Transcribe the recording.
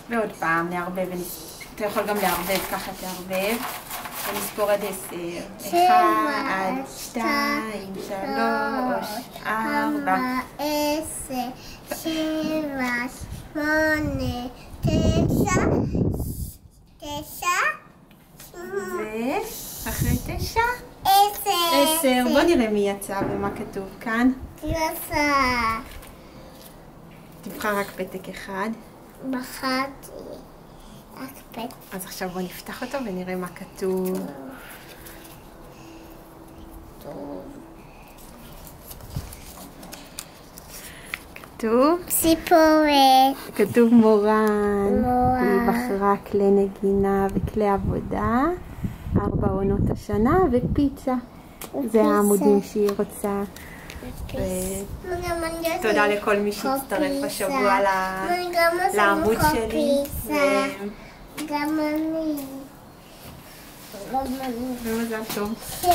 ועוד פעם, לערבב, אתה יכול גם לערבב, ככה תערבב, ונספור עד 10. 1, 2, 3, 4, 10, 7, 8, 9, ואחרי 9, 10. 10. בוא נראה מי יצא ומה כתוב כאן. תבחר רק פתק אחד. בחרתי רק פתק. אז עכשיו בוא נפתח אותו ונראה מה כתוב. כתוב? סיפורת. כתוב מורן. מורן. היא בחרה כלי נגינה וכלי עבודה, 4 עונות השנה ופיצה. זה העמודים שהיא רוצה. תודה לכל מי שהצטרף השבוע לעמוד שלי. גם אני. ומזל טוב. 7